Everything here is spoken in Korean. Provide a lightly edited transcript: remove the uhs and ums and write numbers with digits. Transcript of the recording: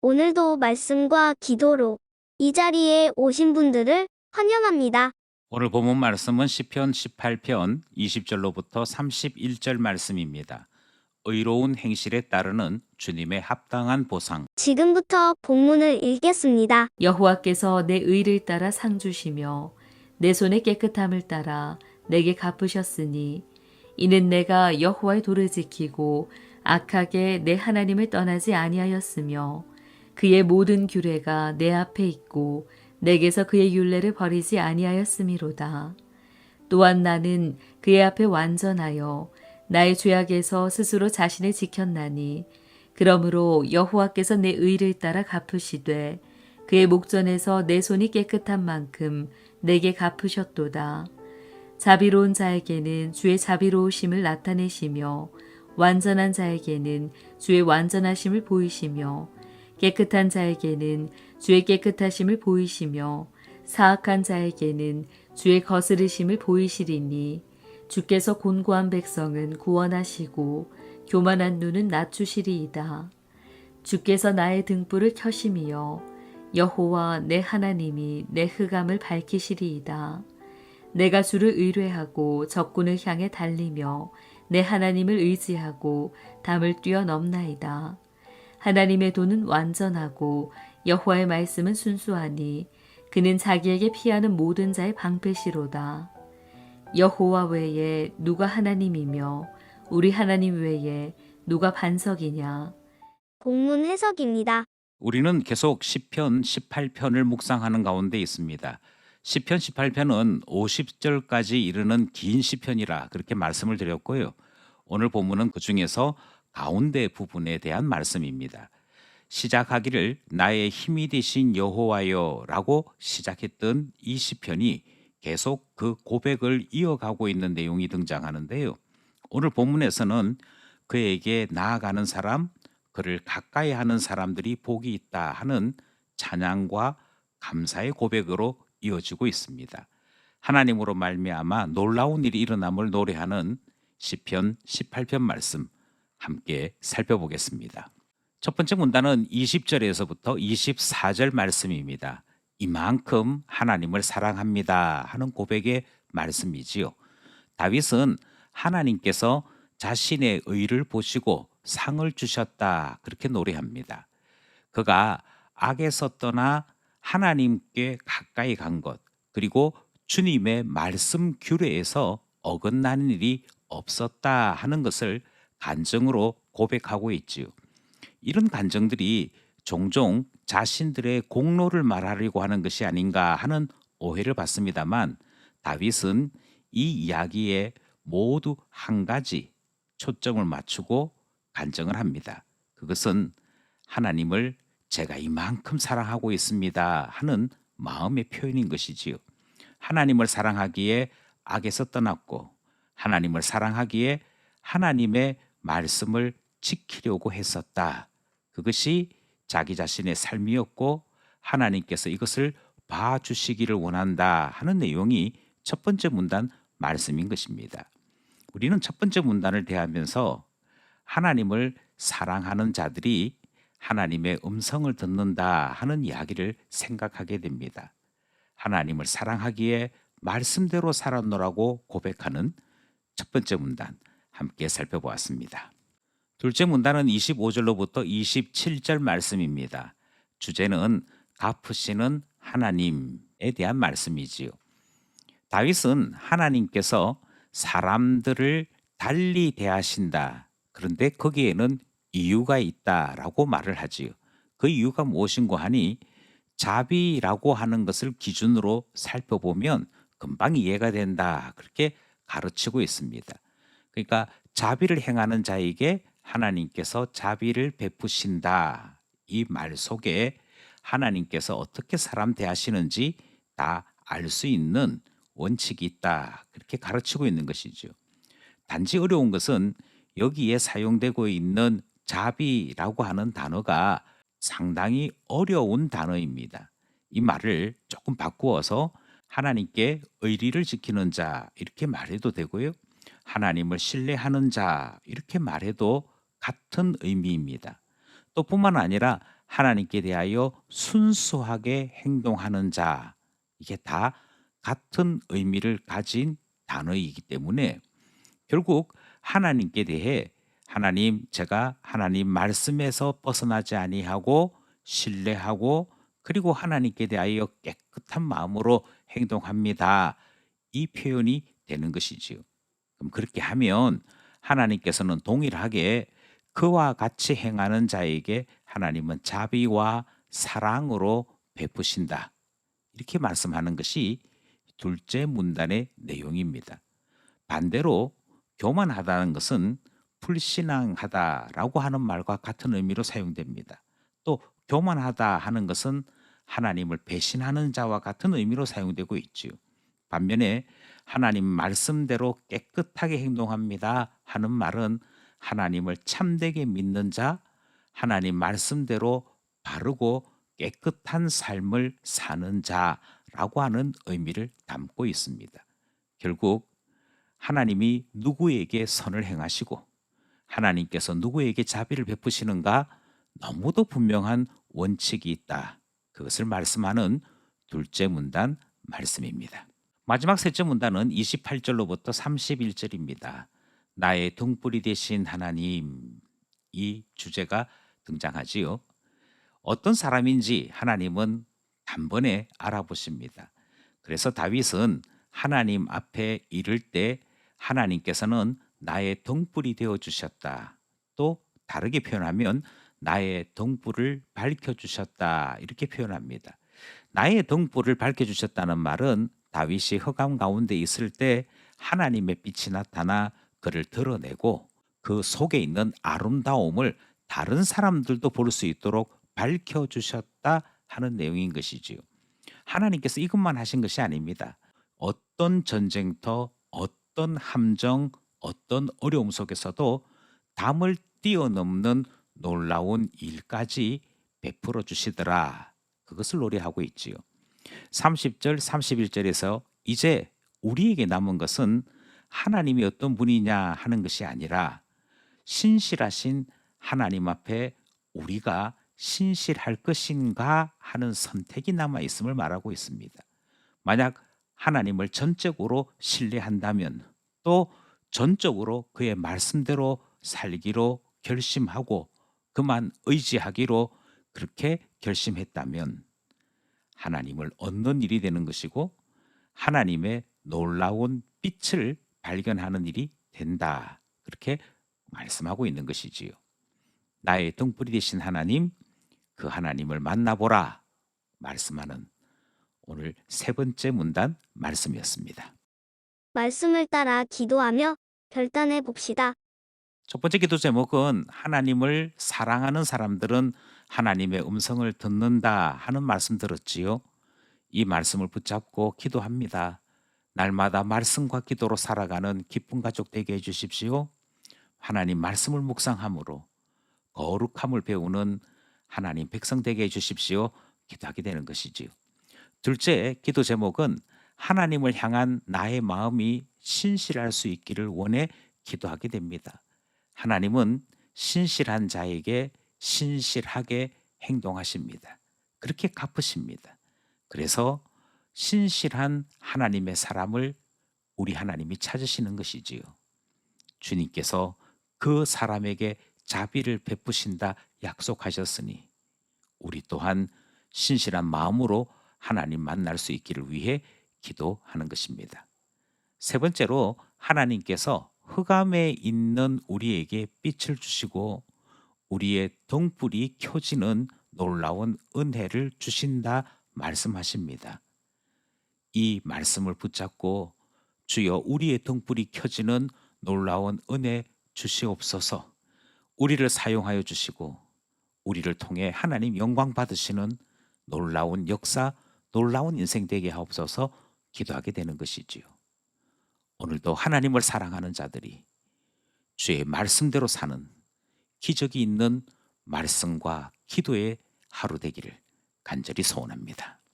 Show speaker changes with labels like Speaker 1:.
Speaker 1: 오늘도 말씀과 기도로 이 자리에 오신 분들을 환영합니다.
Speaker 2: 오늘 본문 말씀은 시편 18편 20절로부터 31절 말씀입니다. 의로운 행실에 따르는 주님의 합당한 보상.
Speaker 1: 지금부터 본문을 읽겠습니다.
Speaker 3: 여호와께서 내 의를 따라 상 주시며 내 손의 깨끗함을 따라 내게 갚으셨으니 이는 내가 여호와의 도를 지키고 악하게 내 하나님을 떠나지 아니하였으며 그의 모든 규례가 내 앞에 있고 내게서 그의 율례를 버리지 아니하였음이로다. 또한 나는 그의 앞에 완전하여 나의 죄악에서 스스로 자신을 지켰나니 그러므로 여호와께서 내 의를 따라 갚으시되 그의 목전에서 내 손이 깨끗한 만큼 내게 갚으셨도다. 자비로운 자에게는 주의 자비로우심을 나타내시며 완전한 자에게는 주의 완전하심을 보이시며 깨끗한 자에게는 주의 깨끗하심을 보이시며 사악한 자에게는 주의 거스르심을 보이시리니 주께서 곤고한 백성은 구원하시고 교만한 눈은 낮추시리이다. 주께서 나의 등불을 켜심이여 여호와 내 하나님이 내 흑암을 밝히시리이다. 내가 주를 의뢰하고 적군을 향해 달리며 내 하나님을 의지하고 담을 뛰어넘나이다. 하나님의 도는 완전하고 여호와의 말씀은 순수하니 그는 자기에게 피하는 모든 자의 방패시로다. 여호와 외에 누가 하나님이며 우리 하나님 외에 누가 반석이냐.
Speaker 1: 본문 해석입니다.
Speaker 2: 우리는 계속 시편 18편을 묵상하는 가운데 있습니다. 시편 18편은 50절까지 이르는 긴 시편이라 그렇게 말씀을 드렸고요. 오늘 본문은 그 중에서 가운데 부분에 대한 말씀입니다. 시작하기를 나의 힘이 되신 여호와여 라고 시작했던 이 시편이 계속 그 고백을 이어가고 있는 내용이 등장하는데요. 오늘 본문에서는 그에게 나아가는 사람, 그를 가까이 하는 사람들이 복이 있다 하는 찬양과 감사의 고백으로 이어지고 있습니다. 하나님으로 말미암아 놀라운 일이 일어남을 노래하는 시편 18편 말씀 함께 살펴보겠습니다. 첫 번째 문단은 20절에서부터 24절 말씀입니다. 이만큼 하나님을 사랑합니다 하는 고백의 말씀이지요. 다윗은 하나님께서 자신의 의를 보시고 상을 주셨다 그렇게 노래합니다. 그가 악에서 떠나 하나님께 가까이 간 것, 그리고 주님의 말씀 규례에서 어긋나는 일이 없었다 하는 것을 간증으로 고백하고 있지요. 이런 간증들이 종종 자신들의 공로를 말하려고 하는 것이 아닌가 하는 오해를 받습니다만, 다윗은 이 이야기에 모두 한 가지 초점을 맞추고 간증을 합니다. 그것은 하나님을 제가 이만큼 사랑하고 있습니다 하는 마음의 표현인 것이지요. 하나님을 사랑하기에 악에서 떠났고, 하나님을 사랑하기에 하나님의 말씀을 지키려고 했었다. 그것이 자기 자신의 삶이었고 하나님께서 이것을 봐주시기를 원한다 하는 내용이 첫 번째 문단 말씀인 것입니다. 우리는 첫 번째 문단을 대하면서 하나님을 사랑하는 자들이 하나님의 음성을 듣는다 하는 이야기를 생각하게 됩니다. 하나님을 사랑하기에 말씀대로 살았노라고 고백하는 첫 번째 문단 함께 살펴보았습니다. 둘째 문단은 25절로부터 27절 말씀입니다. 주제는 갚으시는 하나님에 대한 말씀이지요. 다윗은 하나님께서 사람들을 달리 대하신다. 그런데 거기에는 이유가 있다라고 말을 하지요. 그 이유가 무엇인고 하니 자비라고 하는 것을 기준으로 살펴보면 금방 이해가 된다. 그렇게 가르치고 있습니다. 그러니까 자비를 행하는 자에게 하나님께서 자비를 베푸신다. 이 말 속에 하나님께서 어떻게 사람 대하시는지 다 알 수 있는 원칙이 있다. 그렇게 가르치고 있는 것이죠. 단지 어려운 것은 여기에 사용되고 있는 자비라고 하는 단어가 상당히 어려운 단어입니다. 이 말을 조금 바꾸어서 하나님께 의리를 지키는 자 이렇게 말해도 되고요. 하나님을 신뢰하는 자 이렇게 말해도 같은 의미입니다. 또 뿐만 아니라 하나님께 대하여 순수하게 행동하는 자, 이게 다 같은 의미를 가진 단어이기 때문에 결국 하나님께 대해 하나님, 제가 하나님 말씀에서 벗어나지 아니하고 신뢰하고 그리고 하나님께 대하여 깨끗한 마음으로 행동합니다. 이 표현이 되는 것이지요. 그럼 그렇게 하면 하나님께서는 동일하게 그와 같이 행하는 자에게 하나님은 자비와 사랑으로 베푸신다. 이렇게 말씀하는 것이 둘째 문단의 내용입니다. 반대로 교만하다는 것은 불신앙하다라고 하는 말과 같은 의미로 사용됩니다. 또 교만하다 하는 것은 하나님을 배신하는 자와 같은 의미로 사용되고 있지요. 반면에 하나님 말씀대로 깨끗하게 행동합니다 하는 말은 하나님을 참되게 믿는 자, 하나님 말씀대로 바르고 깨끗한 삶을 사는 자라고 하는 의미를 담고 있습니다. 결국 하나님이 누구에게 선을 행하시고 하나님께서 누구에게 자비를 베푸시는가 너무도 분명한 원칙이 있다. 그것을 말씀하는 둘째 문단 말씀입니다. 마지막 셋째 문단은 28절로부터 31절입니다. 나의 등불이 되신 하나님, 이 주제가 등장하지요. 어떤 사람인지 하나님은 단번에 알아보십니다. 그래서 다윗은 하나님 앞에 이를 때 하나님께서는 나의 등불이 되어 주셨다. 또 다르게 표현하면 나의 등불을 밝혀 주셨다. 이렇게 표현합니다. 나의 등불을 밝혀 주셨다는 말은 다윗이 흑암 가운데 있을 때 하나님의 빛이 나타나 그를 드러내고 그 속에 있는 아름다움을 다른 사람들도 볼 수 있도록 밝혀 주셨다 하는 내용인 것이지요. 하나님께서 이것만 하신 것이 아닙니다. 어떤 전쟁터, 어떤 함정, 어떤 어려움 속에서도 담을 뛰어넘는 놀라운 일까지 베풀어 주시더라. 그것을 노래하고 있지요. 30절, 31절에서 이제 우리에게 남은 것은 하나님이 어떤 분이냐 하는 것이 아니라 신실하신 하나님 앞에 우리가 신실할 것인가 하는 선택이 남아 있음을 말하고 있습니다. 만약 하나님을 전적으로 신뢰한다면 또 전적으로 그의 말씀대로 살기로 결심하고 그만 의지하기로 그렇게 결심했다면 하나님을 얻는 일이 되는 것이고 하나님의 놀라운 빛을 발견하는 일이 된다. 그렇게 말씀하고 있는 것이지요. 나의 등불이 되신 하나님, 그 하나님을 만나보라 말씀하는 오늘 세 번째 문단 말씀이었습니다.
Speaker 1: 말씀을 따라 기도하며 결단해 봅시다.
Speaker 2: 첫 번째 기도 제목은 하나님을 사랑하는 사람들은 하나님의 음성을 듣는다 하는 말씀 들었지요. 이 말씀을 붙잡고 기도합니다. 날마다 말씀과 기도로 살아가는 기쁜 가족 되게 해주십시오. 하나님 말씀을 묵상함으로 거룩함을 배우는 하나님 백성 되게 해주십시오. 기도하게 되는 것이지요. 둘째 기도 제목은 하나님을 향한 나의 마음이 신실할 수 있기를 원해 기도하게 됩니다. 하나님은 신실한 자에게 신실하게 행동하십니다. 그렇게 갚으십니다. 그래서 신실한 하나님의 사람을 우리 하나님이 찾으시는 것이지요. 주님께서 그 사람에게 자비를 베푸신다 약속하셨으니 우리 또한 신실한 마음으로 하나님 만날 수 있기를 위해 기도하는 것입니다. 세 번째로 하나님께서 흑암에 있는 우리에게 빛을 주시고 우리의 등불이 켜지는 놀라운 은혜를 주신다 말씀하십니다. 이 말씀을 붙잡고 주여 우리의 등불이 켜지는 놀라운 은혜 주시옵소서. 우리를 사용하여 주시고 우리를 통해 하나님 영광 받으시는 놀라운 역사, 놀라운 인생 되게 하옵소서 기도하게 되는 것이지요. 오늘도 하나님을 사랑하는 자들이 주의 말씀대로 사는 기적이 있는 말씀과 기도의 하루 되기를 간절히 소원합니다.